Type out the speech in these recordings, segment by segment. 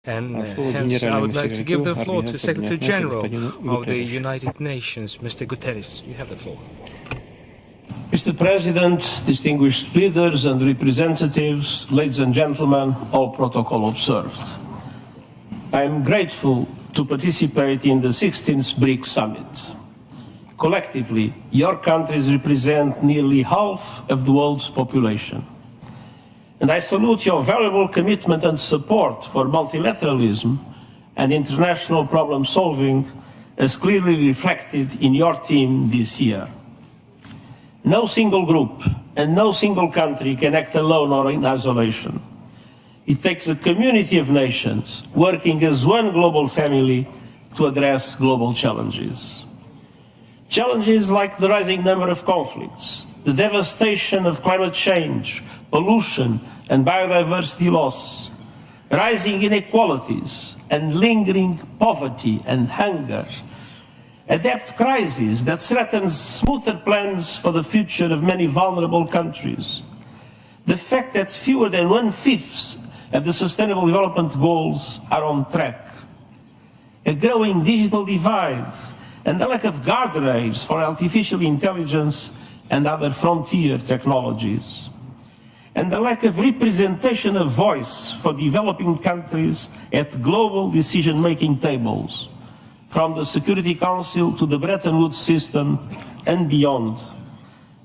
And hence I would like to give the floor to Secretary General of the United Nations, Mr. Guterres. You have the floor. Mr. President, distinguished leaders and representatives, ladies and gentlemen, all protocol observed. I am grateful to participate in the 16th BRICS Summit. Collectively, your countries represent nearly half of the world's population. And I salute your valuable commitment and support for multilateralism and international problem solving as clearly reflected in your team this year. No single group and no single country can act alone or in isolation. It takes a community of nations working as one global family to address global challenges. Challenges like the rising number of conflicts, the devastation of climate change, pollution and biodiversity loss, rising inequalities and lingering poverty and hunger, a debt crisis that threatens smoother plans for the future of many vulnerable countries, the fact that fewer than 1/5 of the Sustainable Development Goals are on track, a growing digital divide, and the lack of guardrails for artificial intelligence and other frontier technologies, and the lack of representation of voice for developing countries at global decision-making tables, from the Security Council to the Bretton Woods system and beyond.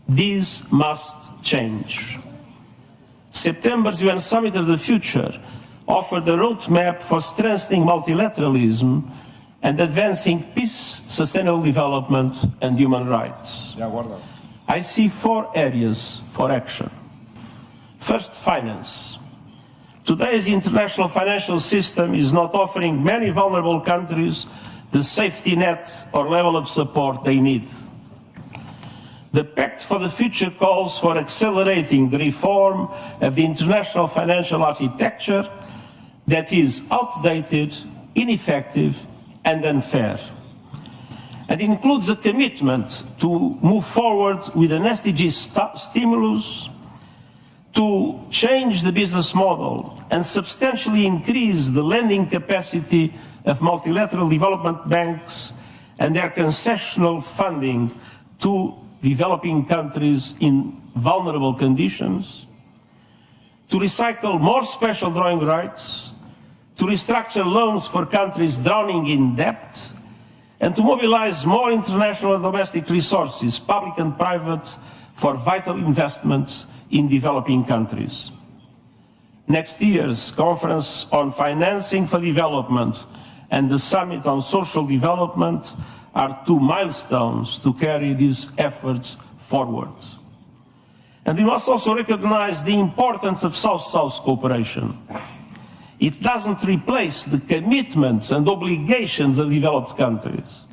These must change. September's UN Summit of the Future offered a roadmap for strengthening multilateralism and advancing peace, sustainable development, and human rights. I see 4 areas for action. First, finance. Today's international financial system is not offering many vulnerable countries the safety net or level of support they need. The Pact for the Future calls for accelerating the reform of the international financial architecture that is outdated, ineffective, and unfair, and includes a commitment to move forward with an SDG stimulus, to change the business model and substantially increase the lending capacity of multilateral development banks and their concessional funding to developing countries in vulnerable conditions, to recycle more special drawing rights, to restructure loans for countries drowning in debt, and to mobilize more international and domestic resources, public and private, for vital investments in developing countries. Next year's Conference on Financing for Development and the Summit on Social Development are 2 milestones to carry these efforts forward. And we must also recognize the importance of South-South cooperation. It doesn't replace the commitments and obligations of developed countries,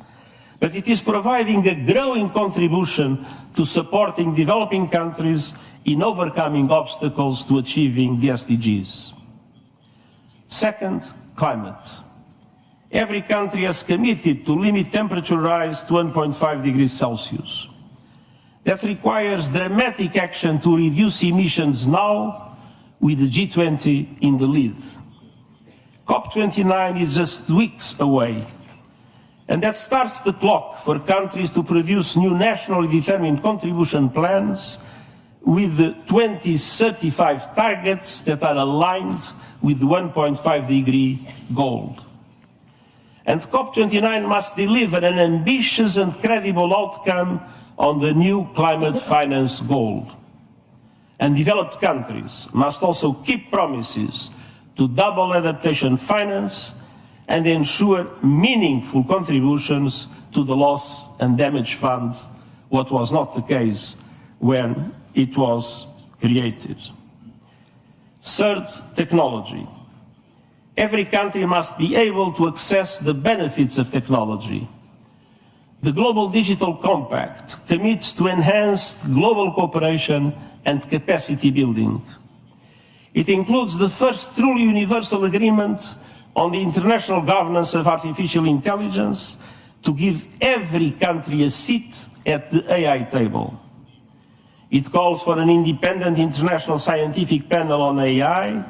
but it is providing a growing contribution to supporting developing countries in overcoming obstacles to achieving the SDGs. Second, climate. Every country has committed to limit temperature rise to 1.5 degrees Celsius. That requires dramatic action to reduce emissions now, with the G20 in the lead. COP29 is just weeks away, and that starts the clock for countries to produce new nationally determined contribution plans with the 2035 targets that are aligned with the 1.5 degree goal. And COP29 must deliver an ambitious and credible outcome on the new climate finance goal. And developed countries must also keep promises to double adaptation finance and ensure meaningful contributions to the loss and damage fund, what was not the case when it was created. Third, technology. Every country must be able to access the benefits of technology. The Global Digital Compact commits to enhanced global cooperation and capacity building. It includes the first truly universal agreement on the international governance of artificial intelligence to give every country a seat at the AI table. It calls for an independent international scientific panel on AI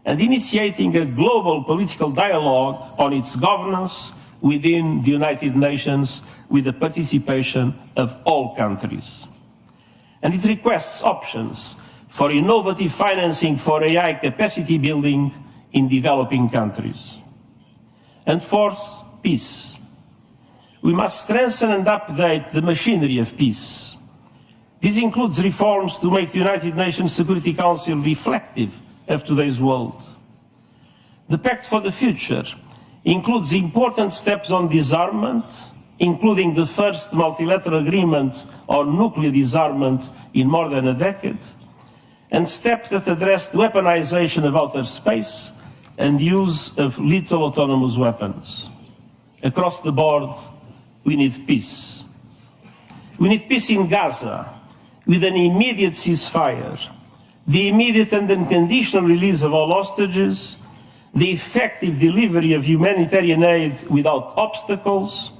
and initiating a global political dialogue on its governance within the United Nations with the participation of all countries. And it requests options for innovative financing for AI capacity building in developing countries. And fourth, peace. We must strengthen and update the machinery of peace. This includes reforms to make the United Nations Security Council reflective of today's world. The Pact for the Future includes important steps on disarmament, including the first multilateral agreement on nuclear disarmament in more than a decade, and steps that address the weaponization of outer space and use of lethal autonomous weapons. Across the board, we need peace. We need peace in Gaza, with an immediate ceasefire, the immediate and unconditional release of all hostages, the effective delivery of humanitarian aid without obstacles,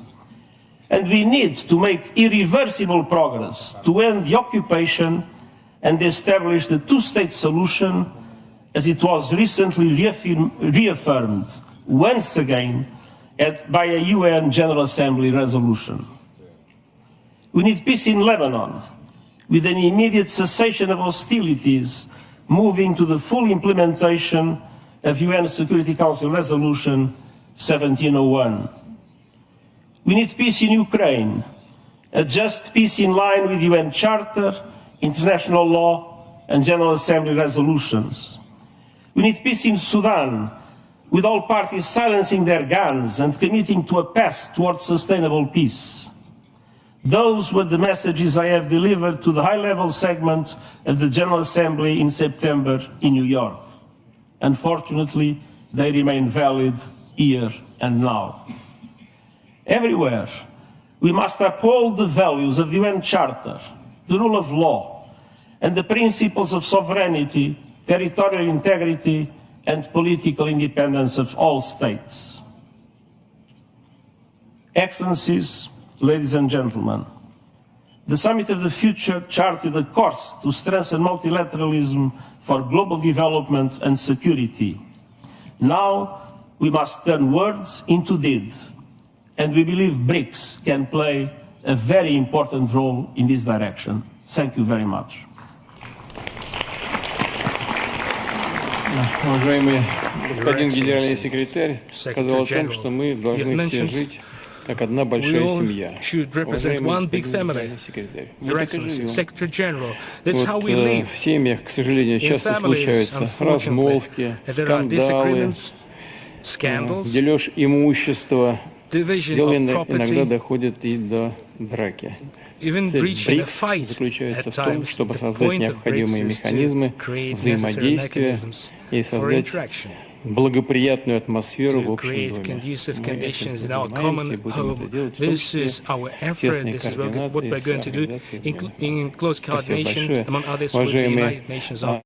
and we need to make irreversible progress to end the occupation and establish the two-state solution as it was recently reaffirmed once again by a UN General Assembly resolution. We need peace in Lebanon, with an immediate cessation of hostilities, moving to the full implementation of UN Security Council Resolution 1701. We need peace in Ukraine, a just peace in line with UN Charter, international law, and General Assembly resolutions. We need peace in Sudan, with all parties silencing their guns and committing to a path towards sustainable peace. Those were the messages I have delivered to the high-level segment of the General Assembly in September in New York. Unfortunately, they remain valid here and now. Everywhere, we must uphold the values of the UN Charter, the rule of law, and the principles of sovereignty, territorial integrity, and political independence of all states. Excellencies, ladies and gentlemen, the Summit of the Future charted a course to strengthen multilateralism for global development and security. Now we must turn words into deeds, and we believe BRICS can play a very important role in this direction. Thank you very much. Уважаемый господин генеральный секретарь сказал о том, что мы должны все жить как одна большая семья. Уважаемый господин генеральный секретарь, мы так и живем. Вот в семьях, к сожалению, часто случаются размолвки, скандалы, дележ имущества. Дело иногда доходит и до драки. Цель БРИКС заключается в том, чтобы создать необходимые механизмы взаимодействия и создать благоприятную атмосферу в общем доме. Мы этим занимаемся и будем это делать, в том числе в тесной координации с организацией. Спасибо большое.